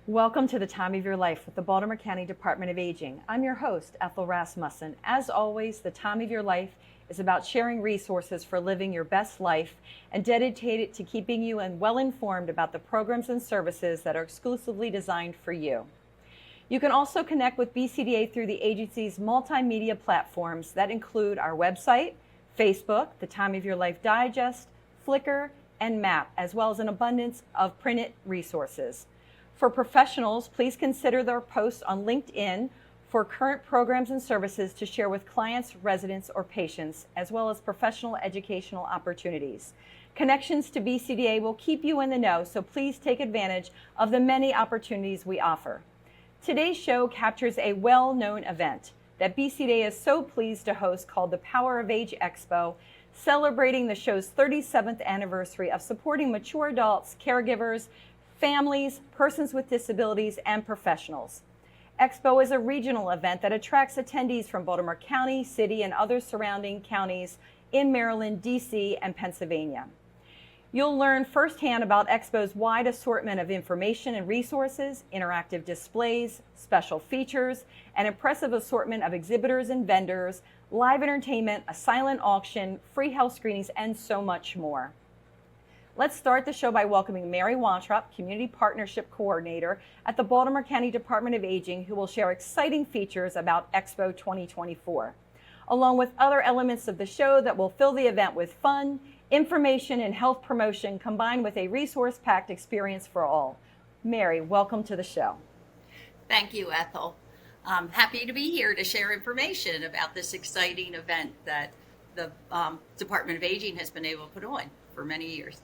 Welcome to the Time of Your Life with the Baltimore County Department of Aging. I'm your host, Ethel Rasmussen. As always, the Time of Your Life is about sharing resources for living your best life and dedicated to keeping you well informed about the programs and services that are exclusively designed for you. You can also connect with BCDA through the agency's multimedia platforms that include our website, Facebook, the Time of Your Life Digest, Flickr, and Map, as well as an abundance of printed resources. For professionals, please consider their posts on LinkedIn for current programs and services to share with clients, residents, or patients, as well as professional educational opportunities. Connections to BCDA will keep you in the know, so please take advantage of the many opportunities we offer. Today's show captures a well-known event that BCDA is so pleased to host called the Power of Age Expo, celebrating the show's 37th anniversary of supporting mature adults, caregivers, families, persons with disabilities, and professionals. Expo is a regional event that attracts attendees from Baltimore County, City, and other surrounding counties in Maryland, D.C., and Pennsylvania. You'll learn firsthand about Expo's wide assortment of information and resources, interactive displays, special features, an impressive assortment of exhibitors and vendors, live entertainment, a silent auction, free health screenings, and so much more. Let's start the show by welcoming Mary Wontrop, Community Partnership Coordinator at the Baltimore County Department of Aging, who will share exciting features about Expo 2024, along with other elements of the show that will fill the event with fun, information, and health promotion, combined with a resource-packed experience for all. Mary, welcome to the show. Thank you, Ethel. I'm happy to be here to share information about this exciting event that the Department of Aging has been able to put on for many years.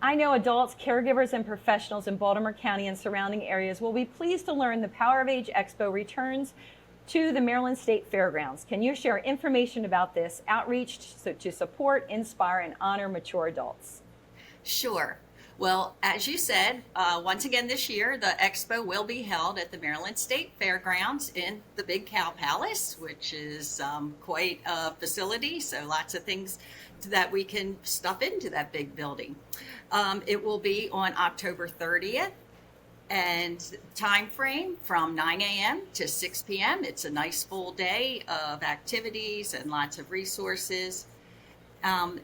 I know adults, caregivers, and professionals in Baltimore County and surrounding areas will be pleased to learn the Power of Age Expo returns to the Maryland State Fairgrounds. Can you share information about this outreach to support, inspire, and honor mature adults? Sure. Well, as you said, once again this year, the expo will be held at the Maryland State Fairgrounds in the Big Cow Palace, which is quite a facility, so lots of things that we can stuff into that big building. It will be on October 30th, and time frame from 9 a.m. to 6 p.m. It's a nice full day of activities and lots of resources. And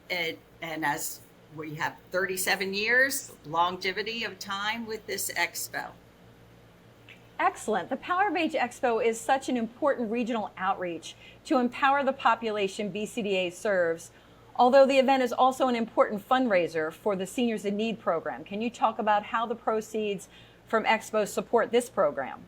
as we have 37 years longevity of time with this expo. Excellent. The Power of Age Expo is such an important regional outreach to empower the population BCDA serves, although the event is also an important fundraiser for the Seniors in Need program. Can you talk about how the proceeds from Expo support this program?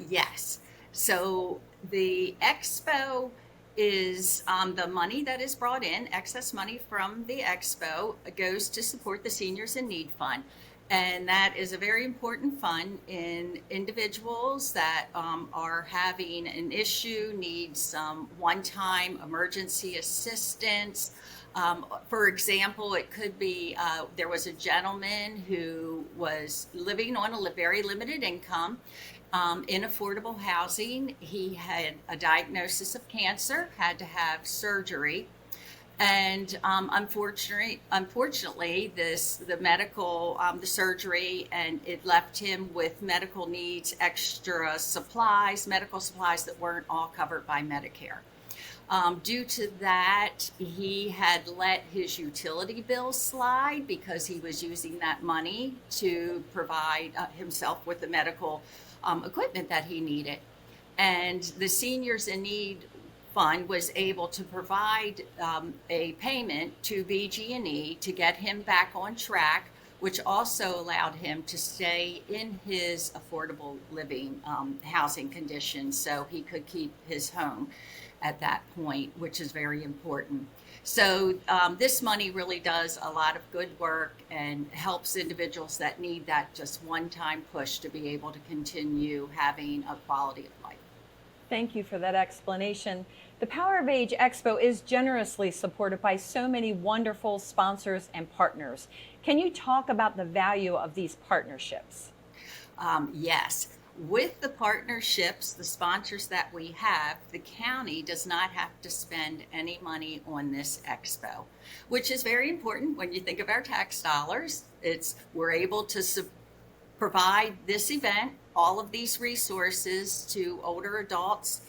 Yes. So the expo is the money that is brought in, excess money from the expo goes to support the Seniors in Need Fund. And that is a very important fund in individuals that are having an issue, need some one-time emergency assistance. For example, it could be there was a gentleman who was living on a very limited income in affordable housing. He had a diagnosis of cancer, had to have surgery. And unfortunately, the surgery, and it left him with medical needs, extra supplies, medical supplies that weren't all covered by Medicare. Due to that, he had let his utility bills slide because he was using that money to provide himself with the medical equipment that he needed. And the Seniors in Need Fund was able to provide a payment to BG&E to get him back on track, which also allowed him to stay in his affordable living housing conditions so he could keep his home at that point, which is very important. So this money really does a lot of good work and helps individuals that need that just one-time push to be able to continue having a quality of life. Thank you for that explanation. The Power of Age Expo is generously supported by so many wonderful sponsors and partners. Can you talk about the value of these partnerships? Yes. With the partnerships, the sponsors that we have, the county does not have to spend any money on this expo, which is very important when you think of our tax dollars. We're able to provide this event, all of these resources to older adults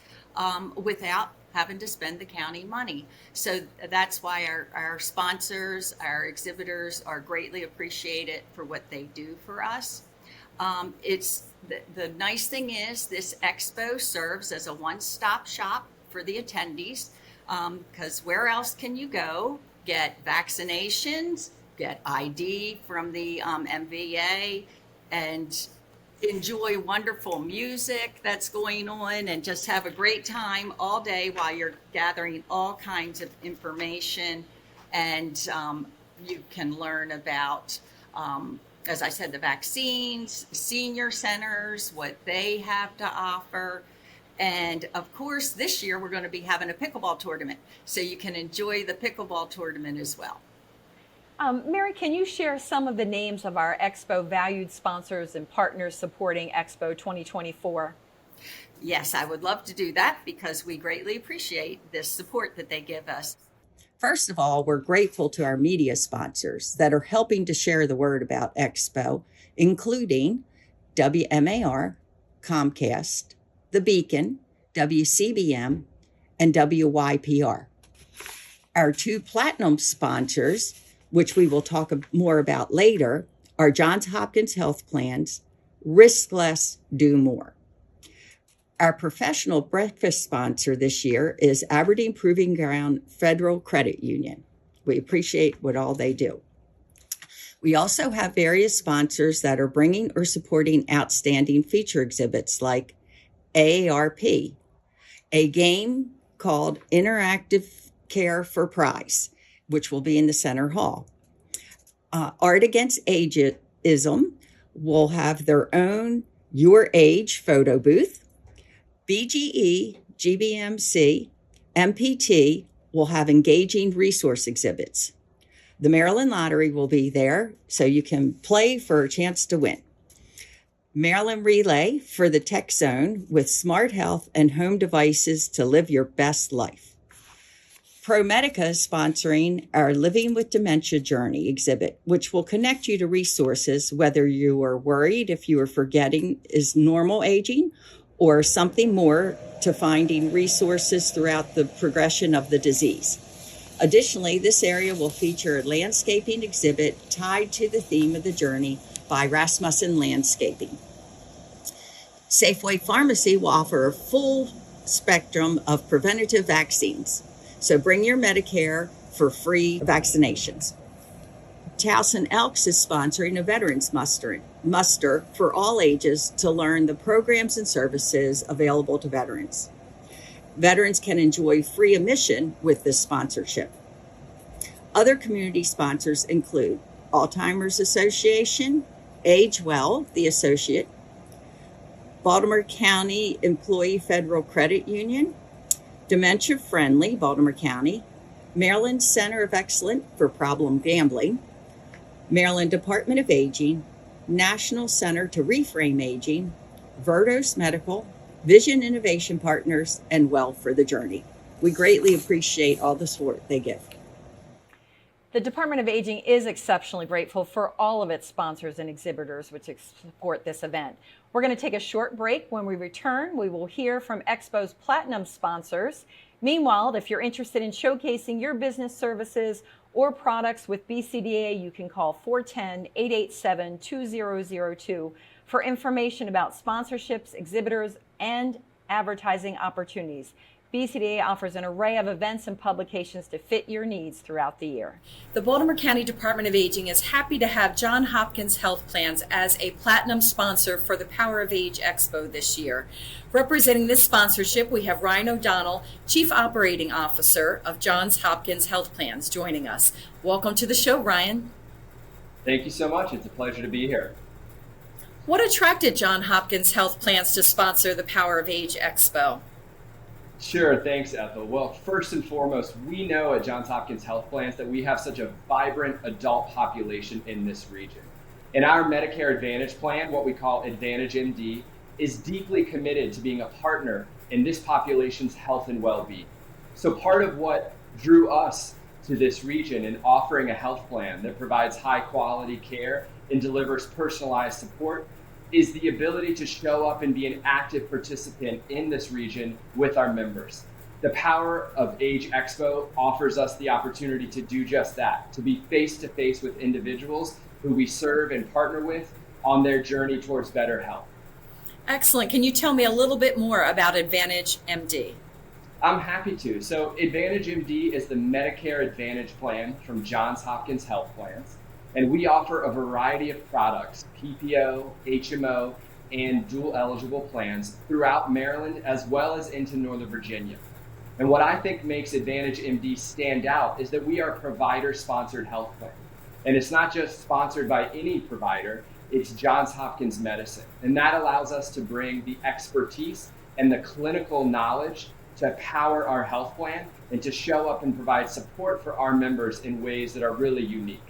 without having to spend the county money. So that's why our sponsors, our exhibitors are greatly appreciated for what they do for us. It's the nice thing is this expo serves as a one-stop shop for the attendees, because where else can you go get vaccinations, get ID from the MVA, and enjoy wonderful music that's going on, and just have a great time all day while you're gathering all kinds of information. And you can learn about, as I said, the vaccines, senior centers, what they have to offer. And of course, this year we're going to be having a pickleball tournament, so you can enjoy the pickleball tournament as well. Mary, can you share some of the names of our Expo valued sponsors and partners supporting Expo 2024? Yes, I would love to do that because we greatly appreciate this support that they give us. First of all, we're grateful to our media sponsors that are helping to share the word about Expo, including WMAR, Comcast, The Beacon, WCBM, and WYPR. Our two platinum sponsors, which we will talk more about later, are Johns Hopkins Health Plans, Risk Less, Do More. Our professional breakfast sponsor this year is Aberdeen Proving Ground Federal Credit Union. We appreciate what all they do. We also have various sponsors that are bringing or supporting outstanding feature exhibits like AARP, a game called Interactive Care for Prize, which will be in the Center Hall. Art Against Ageism will have their own Your Age photo booth. BGE, GBMC, MPT will have engaging resource exhibits. The Maryland Lottery will be there, so you can play for a chance to win. Maryland Relay for the Tech Zone with smart health and home devices to live your best life. ProMedica is sponsoring our Living with Dementia Journey exhibit, which will connect you to resources, whether you are worried if you are forgetting is normal aging or something more, to finding resources throughout the progression of the disease. Additionally, this area will feature a landscaping exhibit tied to the theme of the journey by Rasmussen Landscaping. Safeway Pharmacy will offer a full spectrum of preventative vaccines. So bring your Medicare for free vaccinations. Towson Elks is sponsoring a veterans muster for all ages to learn the programs and services available to veterans. Veterans can enjoy free admission with this sponsorship. Other community sponsors include Alzheimer's Association, Age Well, the Associate, Baltimore County Employee Federal Credit Union, Dementia Friendly, Baltimore County, Maryland Center of Excellence for Problem Gambling, Maryland Department of Aging, National Center to Reframe Aging, Verdos Medical, Vision Innovation Partners, and Well for the Journey. We greatly appreciate all the support they give. The Department of Aging is exceptionally grateful for all of its sponsors and exhibitors which support this event. We're going to take a short break. When we return, we will hear from Expo's platinum sponsors. Meanwhile, if you're interested in showcasing your business services or products with BCDA, you can call 410-887-2002 for information about sponsorships, exhibitors, and advertising opportunities. BCDA offers an array of events and publications to fit your needs throughout the year. The Baltimore County Department of Aging is happy to have Johns Hopkins Health Plans as a platinum sponsor for the Power of Age Expo this year. Representing this sponsorship, we have Ryan O'Donnell, Chief Operating Officer of Johns Hopkins Health Plans, joining us. Welcome to the show, Ryan. Thank you so much. It's a pleasure to be here. What attracted Johns Hopkins Health Plans to sponsor the Power of Age Expo? Sure, thanks, Ethel. Well, first and foremost, we know at Johns Hopkins Health Plans that we have such a vibrant adult population in this region. And our Medicare Advantage plan, what we call Advantage MD, is deeply committed to being a partner in this population's health and well-being. So part of what drew us to this region and offering a health plan that provides high quality care and delivers personalized support, is the ability to show up and be an active participant in this region with our members. The Power of Age Expo offers us the opportunity to do just that, to be face-to-face with individuals who we serve and partner with on their journey towards better health. Excellent. Can you tell me a little bit more about Advantage MD? I'm happy to. So Advantage MD is the Medicare Advantage plan from Johns Hopkins Health Plans. And we offer a variety of products, PPO, HMO, and dual eligible plans throughout Maryland as well as into Northern Virginia. And what I think makes Advantage MD stand out is that we are a provider-sponsored health plan. And it's not just sponsored by any provider, it's Johns Hopkins Medicine. And that allows us to bring the expertise and the clinical knowledge to power our health plan and to show up and provide support for our members in ways that are really unique.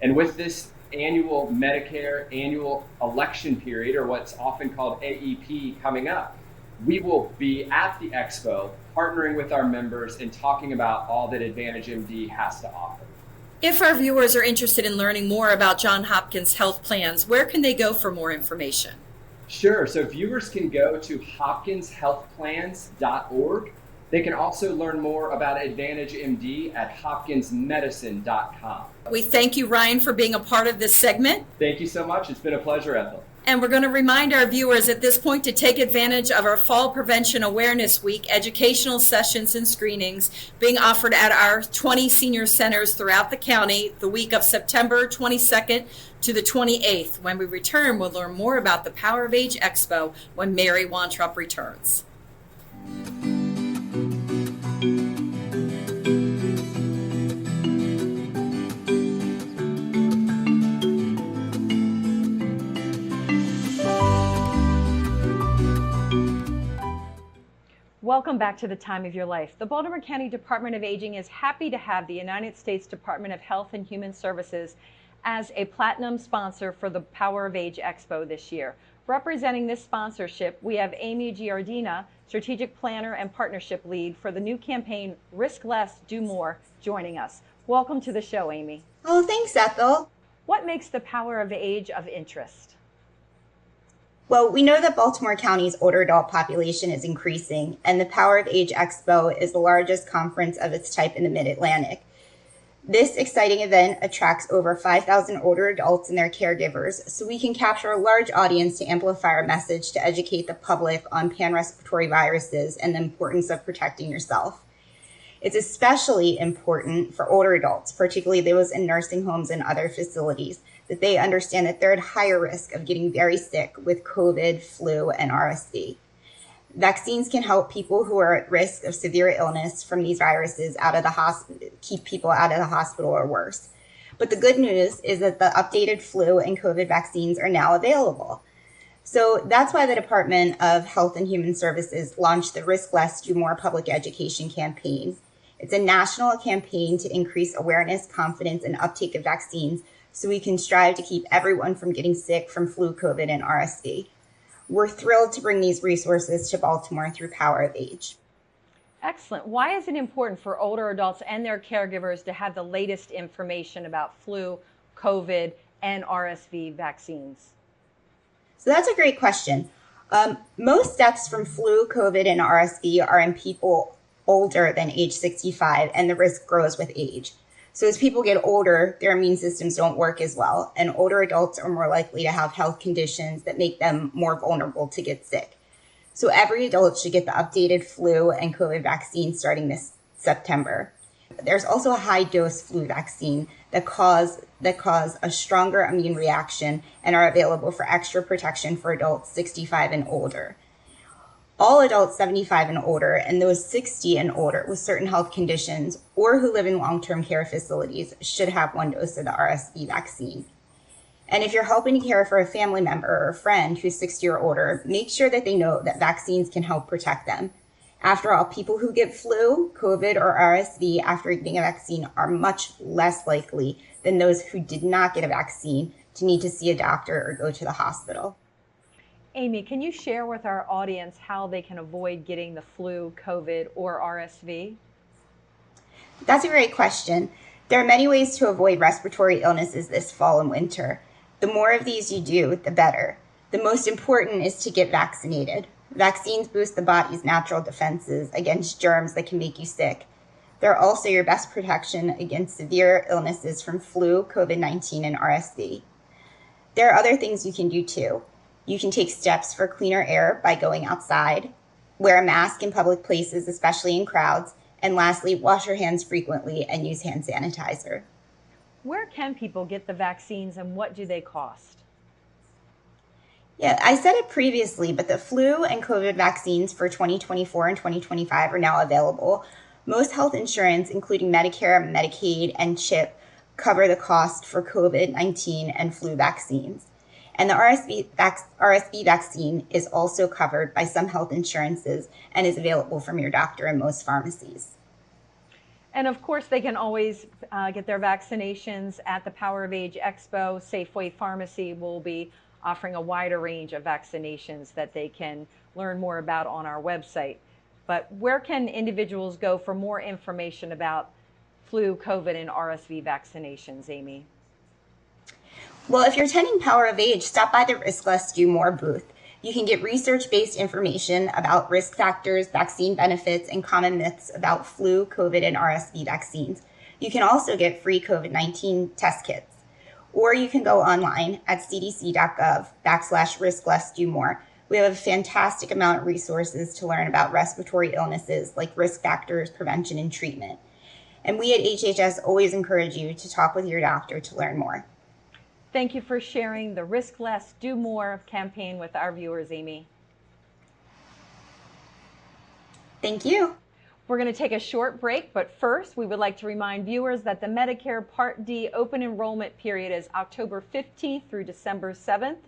And with this annual Medicare annual election period, or what's often called AEP, coming up, we will be at the expo partnering with our members and talking about all that Advantage MD has to offer. If our viewers are interested in learning more about Johns Hopkins Health Plans, where can they go for more information? Sure. So viewers can go to hopkinshealthplans.org. They can also learn more about Advantage MD at hopkinsmedicine.com. We thank you, Ryan, for being a part of this segment. Thank you so much. It's been a pleasure, Ethel. And we're going to remind our viewers at this point to take advantage of our Fall Prevention Awareness Week educational sessions and screenings being offered at our 20 senior centers throughout the county the week of September 22nd to the 28th. When we return, we'll learn more about the Power of Age Expo when Mary Wantrup returns. Welcome back to the Time of Your Life. The Baltimore County Department of Aging is happy to have the United States Department of Health and Human Services as a platinum sponsor for the Power of Age Expo this year. Representing this sponsorship, we have Amy Giardina, Strategic Planner and Partnership Lead for the new campaign, Risk Less, Do More, joining us. Welcome to the show, Amy. Oh, thanks, Ethel. What makes the Power of Age of interest? Well, we know that Baltimore County's older adult population is increasing, and the Power of Age Expo is the largest conference of its type in the Mid-Atlantic. This exciting event attracts over 5,000 older adults and their caregivers, so we can capture a large audience to amplify our message to educate the public on pan-respiratory viruses and the importance of protecting yourself. It's especially important for older adults, particularly those in nursing homes and other facilities, that they understand that they're at higher risk of getting very sick with COVID, flu, and RSV. Vaccines can help people who are at risk of severe illness from these viruses out of the hospital, keep people out of the hospital or worse. But the good news is that the updated flu and COVID vaccines are now available. So that's why the Department of Health and Human Services launched the Risk Less, Do More public education campaign. It's a national campaign to increase awareness, confidence, and uptake of vaccines so we can strive to keep everyone from getting sick from flu, COVID, and RSV. We're thrilled to bring these resources to Baltimore through Power of Age. Excellent. Why is it important for older adults and their caregivers to have the latest information about flu, COVID, and RSV vaccines? So that's a great question. Most deaths from flu, COVID, and RSV are in people older than age 65, and the risk grows with age. So as people get older, their immune systems don't work as well, and older adults are more likely to have health conditions that make them more vulnerable to get sick. So every adult should get the updated flu and COVID vaccine starting this September. There's also a high-dose flu vaccine that cause a stronger immune reaction and are available for extra protection for adults 65 and older. All adults 75 and older and those 60 and older with certain health conditions or who live in long-term care facilities should have one dose of the RSV vaccine. And if you're helping to care for a family member or a friend who's 60 or older, make sure that they know that vaccines can help protect them. After all, people who get flu, COVID, or RSV after getting a vaccine are much less likely than those who did not get a vaccine to need to see a doctor or go to the hospital. Amy, can you share with our audience how they can avoid getting the flu, COVID, or RSV? That's a great question. There are many ways to avoid respiratory illnesses this fall and winter. The more of these you do, the better. The most important is to get vaccinated. Vaccines boost the body's natural defenses against germs that can make you sick. They're also your best protection against severe illnesses from flu, COVID-19, and RSV. There are other things you can do too. You can take steps for cleaner air by going outside, wear a mask in public places, especially in crowds, and lastly, wash your hands frequently and use hand sanitizer. Where can people get the vaccines and what do they cost? Yeah, I said it previously, but the flu and COVID vaccines for 2024 and 2025 are now available. Most health insurance, including Medicare, Medicaid, and CHIP, cover the cost for COVID-19 and flu vaccines. And the RSV vaccine is also covered by some health insurances and is available from your doctor in most pharmacies. And of course, they can always get their vaccinations at the Power of Age Expo. Safeway Pharmacy will be offering a wider range of vaccinations that they can learn more about on our website. But where can individuals go for more information about flu, COVID, and RSV vaccinations, Amy? Well, if you're attending Power of Age, stop by the Risk Less Do More booth. You can get research-based information about risk factors, vaccine benefits, and common myths about flu, COVID, and RSV vaccines. You can also get free COVID-19 test kits. Or you can go online at cdc.gov/risklessdomore. We have a fantastic amount of resources to learn about respiratory illnesses like risk factors, prevention, and treatment. And we at HHS always encourage you to talk with your doctor to learn more. Thank you for sharing the Risk Less, Do More campaign with our viewers, Amy. Thank you. We're going to take a short break, but first we would like to remind viewers that the Medicare Part D open enrollment period is October 15th through December 7th.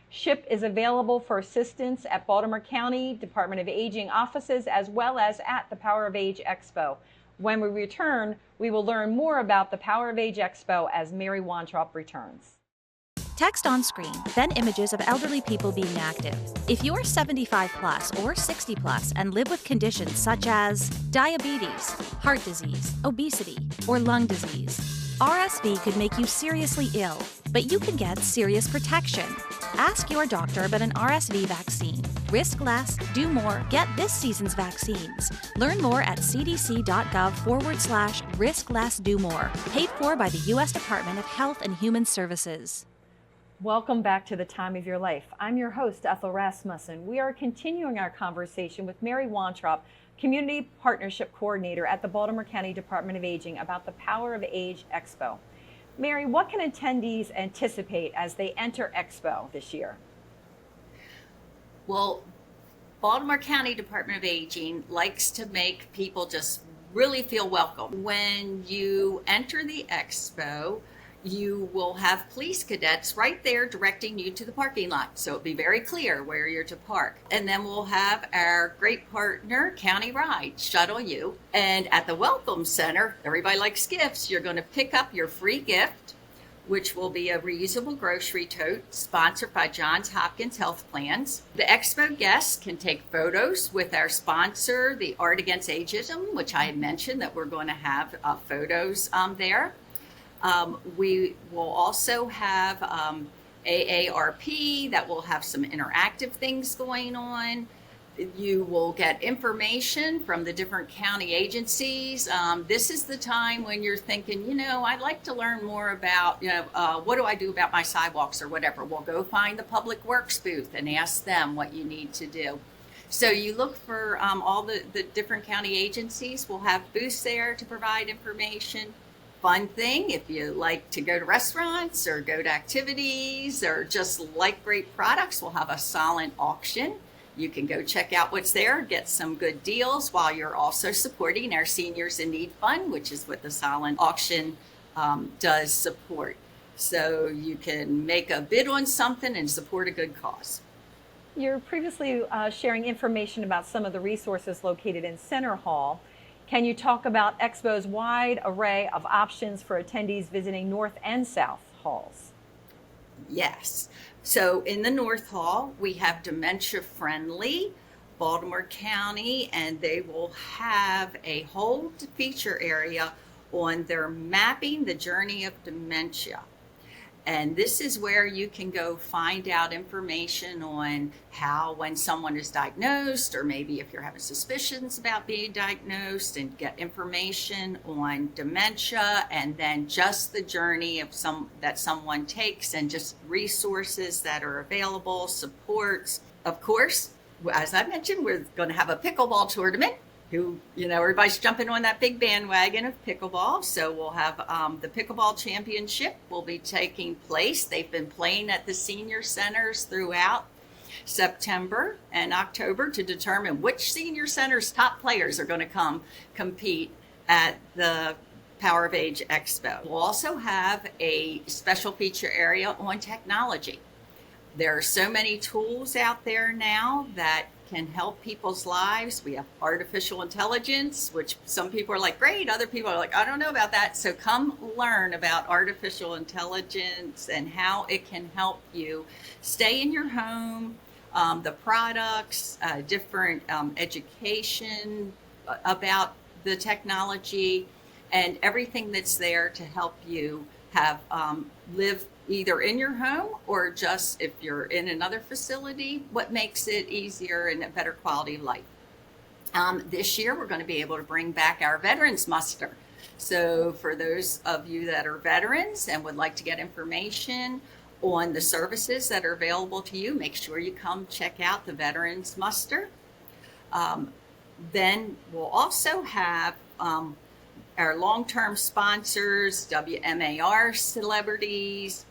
SHIP is available for assistance at Baltimore County Department of Aging offices as well as at the Power of Age Expo. When we return, we will learn more about the Power of Age Expo as Mary Wontrop returns. Text on screen, then images of elderly people being active. If you're 75 plus or 60 plus and live with conditions such as diabetes, heart disease, obesity, or lung disease, RSV could make you seriously ill, but you can get serious protection. Ask your doctor about an RSV vaccine. Risk less, do more, get this season's vaccines. Learn more at cdc.gov/risk-less-do-more. Paid for by the U.S. Department of Health and Human Services. Welcome back to The Time of Your Life. I'm your host, Ethel Rasmussen. We are continuing our conversation with Mary Wontrop, Community Partnership Coordinator at the Baltimore County Department of Aging, about the Power of Age Expo. Mary, what can attendees anticipate as they enter Expo this year? Well, Baltimore County Department of Aging likes to make people just really feel welcome. When you enter the Expo, you will have police cadets right there directing you to the parking lot. So it'll be very clear where you're to park. And then we'll have our great partner, County Ride, shuttle you. And at the Welcome Center, everybody likes gifts. You're going to pick up your free gift, which will be a reusable grocery tote sponsored by Johns Hopkins Health Plans. The Expo guests can take photos with our sponsor, the Art Against Ageism, which I had mentioned that we're going to have photos there. We will also have AARP that will have some interactive things going on. You will get information from the different county agencies. This is the time when you're thinking, I'd like to learn more about, what do I do about my sidewalks or whatever. We'll go find the Public Works booth and ask them what you need to do. So you look for all the different county agencies. We'll have booths there to provide information. Fun thing, if you like to go to restaurants or go to activities or just like great products, we'll have a silent auction. You can go check out what's there, get some good deals while you're also supporting our Seniors in Need Fund, which is what the silent auction does support. So you can make a bid on something and support a good cause. You're previously sharing information about some of the resources located in Center Hall. Can you talk about Expo's wide array of options for attendees visiting North and South Halls? Yes. So in the North Hall, we have Dementia Friendly Baltimore County, and they will have a whole feature area on their mapping the journey of dementia. And this is where you can go find out information on how, when someone is diagnosed, or maybe if you're having suspicions about being diagnosed, and get information on dementia, and then just the journey of that someone takes, and just resources that are available, supports. Of course, as I mentioned, we're going to have a pickleball tournament. Everybody's jumping on that big bandwagon of pickleball. So we'll have the pickleball championship will be taking place. They've been playing at the senior centers throughout September and October to determine which senior centers' top players are going to come compete at the Power of Age Expo. We'll also have a special feature area on technology. There are so many tools out there now that can help people's lives. We have artificial intelligence, which some people are like, great. Other people are like, I don't know about that. So come learn about artificial intelligence and how it can help you stay in your home, the products, different education about the technology, and everything that's there to help you have live either in your home or just if you're in another facility, what makes it easier and a better quality of life. This year, we're going to be able to bring back our Veterans Muster. So for those of you that are veterans and would like to get information on the services that are available to you, make sure you come check out the Veterans Muster. Then we'll also have our long-term sponsors, WMAR celebrities,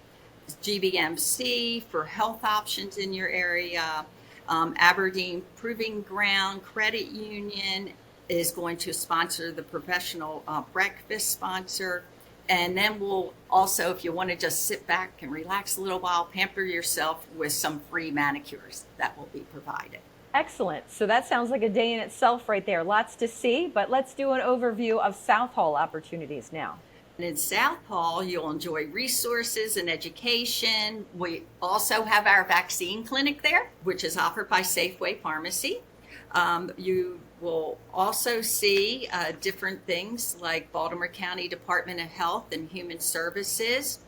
GBMC for health options in your area. Aberdeen Proving Ground Credit Union is going to sponsor the professional breakfast sponsor. And then we'll also, if you want to just sit back and relax a little while, pamper yourself with some free manicures that will be provided. Excellent. So that sounds like a day in itself right there. Lots to see, but let's do an overview of South Hall opportunities now. And in South Hall, you'll enjoy resources and education. We also have our vaccine clinic there, which is offered by Safeway Pharmacy. You will also see different things like Baltimore County Department of Health and Human Services,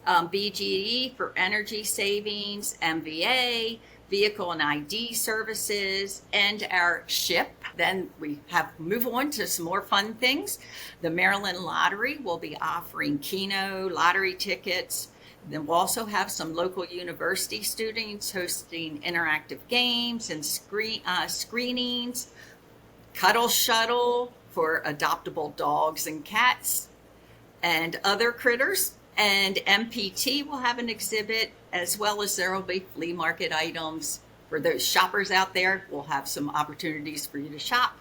BGE for energy savings, MVA, vehicle and ID services, and our SHIP. Then we move on to some more fun things. The Maryland Lottery will be offering Keno lottery tickets. Then we'll also have some local university students hosting interactive games and screenings, Cuddle Shuttle for adoptable dogs and cats and other critters. And MPT will have an exhibit, as well as there will be flea market items. For those shoppers out there, we'll have some opportunities for you to shop.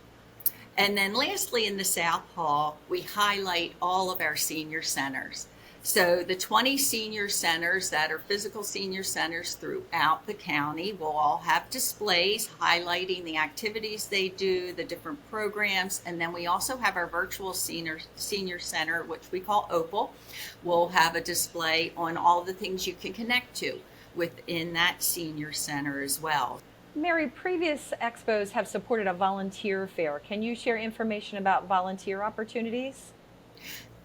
And then lastly, in the South Hall, we highlight all of our senior centers. So the 20 senior centers that are physical senior centers throughout the county will all have displays highlighting the activities they do, the different programs, and then we also have our virtual senior center, which we call Opal. We'll have a display on all the things you can connect to within that senior center as well. Mary, previous expos have supported a volunteer fair. Can you share information about volunteer opportunities?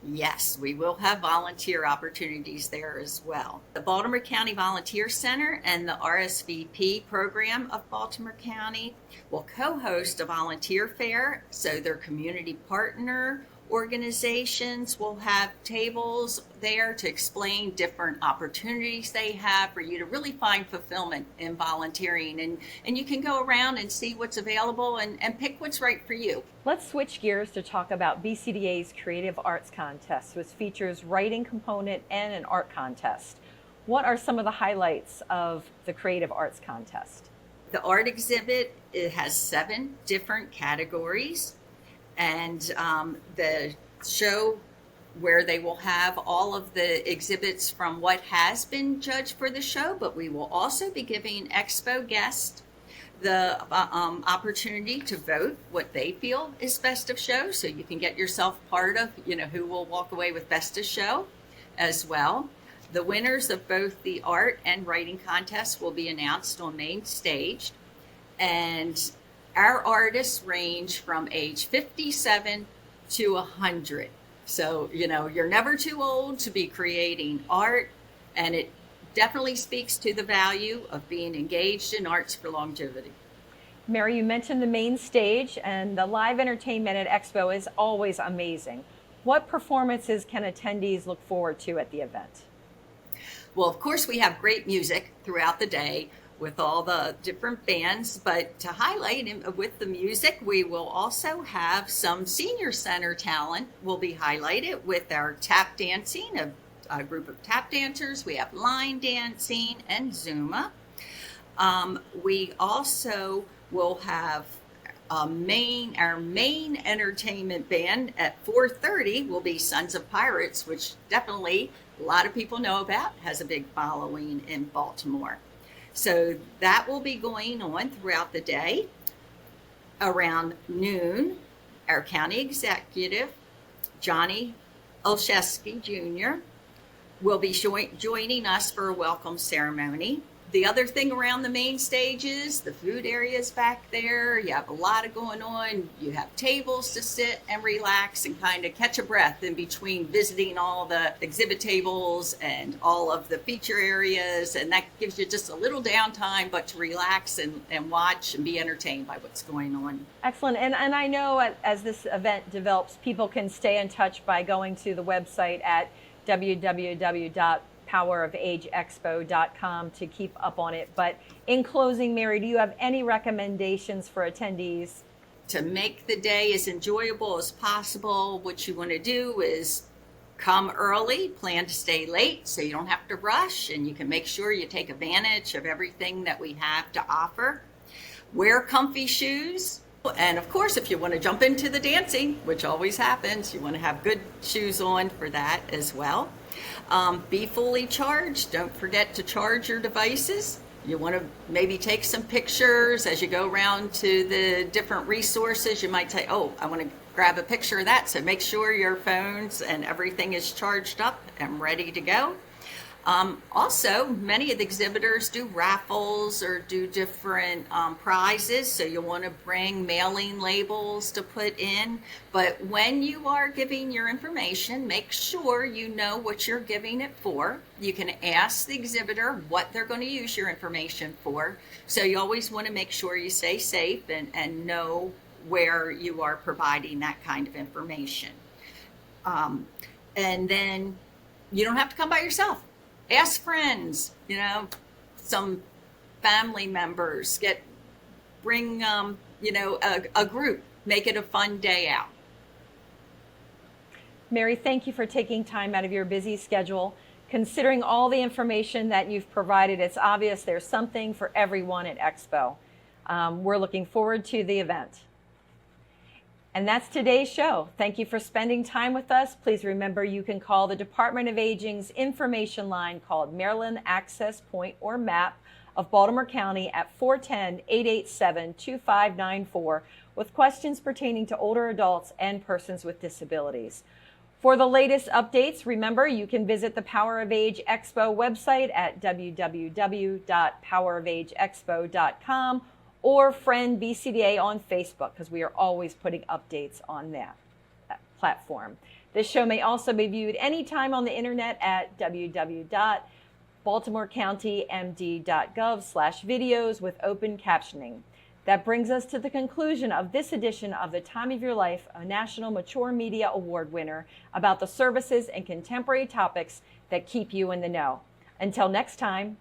Yes, we will have volunteer opportunities there as well. The Baltimore County Volunteer Center and the RSVP program of Baltimore County will co-host a volunteer fair. So their community partner organizations will have tables there to explain different opportunities they have for you to really find fulfillment in volunteering. And you can go around and see what's available and pick what's right for you. Let's switch gears to talk about BCDA's Creative Arts Contest, which features writing component and an art contest. What are some of the highlights of the Creative Arts Contest? The art exhibit, it has 7 different categories. And the show where they will have all of the exhibits from what has been judged for the show, but we will also be giving expo guests the opportunity to vote what they feel is best of show. So you can get yourself part of, who will walk away with best of show as well. The winners of both the art and writing contests will be announced on main stage. And our artists range from age 57 to 100. So, you're never too old to be creating art. And it definitely speaks to the value of being engaged in arts for longevity. Mary, you mentioned the main stage, and the live entertainment at Expo is always amazing. What performances can attendees look forward to at the event? Well, of course, we have great music throughout the day with all the different bands, but to highlight with the music, we will also have some senior center talent will be highlighted with our tap dancing, a group of tap dancers. We have line dancing and Zumba. We also will have our main entertainment band at 4:30 will be Sons of Pirates, which definitely a lot of people know about, has a big following in Baltimore. So that will be going on throughout the day. Around noon, our county executive, Johnny Olszewski Jr., will be joining us for a welcome ceremony. The other thing around the main stage is the food areas back there. You have a lot of going on. You have tables to sit and relax and kind of catch a breath in between visiting all the exhibit tables and all of the feature areas. And that gives you just a little downtime, but to relax and watch and be entertained by what's going on. Excellent. And I know as this event develops, people can stay in touch by going to the website at www.powerofagexpo.com to keep up on it. But in closing, Mary, do you have any recommendations for attendees? To make the day as enjoyable as possible, what you want to do is come early, plan to stay late so you don't have to rush, and you can make sure you take advantage of everything that we have to offer. Wear comfy shoes. And of course, if you want to jump into the dancing, which always happens, you want to have good shoes on for that as well. Be fully charged. Don't forget to charge your devices. You want to maybe take some pictures as you go around to the different resources. You might say, oh, I want to grab a picture of that. So make sure your phones and everything is charged up and ready to go. Also, many of the exhibitors do raffles or do different prizes, so you'll want to bring mailing labels to put in. But when you are giving your information, make sure you know what you're giving it for. You can ask the exhibitor what they're going to use your information for. So you always want to make sure you stay safe and know where you are providing that kind of information. And then you don't have to come by yourself. Ask friends, some family members, bring a group, make it a fun day out. Mary, thank you for taking time out of your busy schedule. Considering all the information that you've provided, it's obvious there's something for everyone at Expo. We're looking forward to the event. And that's today's show. Thank you for spending time with us. Please remember you can call the Department of Aging's information line called Maryland Access Point or MAP of Baltimore County at 410-887-2594 with questions pertaining to older adults and persons with disabilities. For the latest updates, remember you can visit the Power of Age Expo website at www.powerofagexpo.com or friend BCDA on Facebook, because we are always putting updates on that platform. This show may also be viewed anytime on the internet at www.baltimorecountymd.gov/videos with open captioning. That brings us to the conclusion of this edition of The Time of Your Life, a National Mature Media Award winner, about the services and contemporary topics that keep you in the know. Until next time.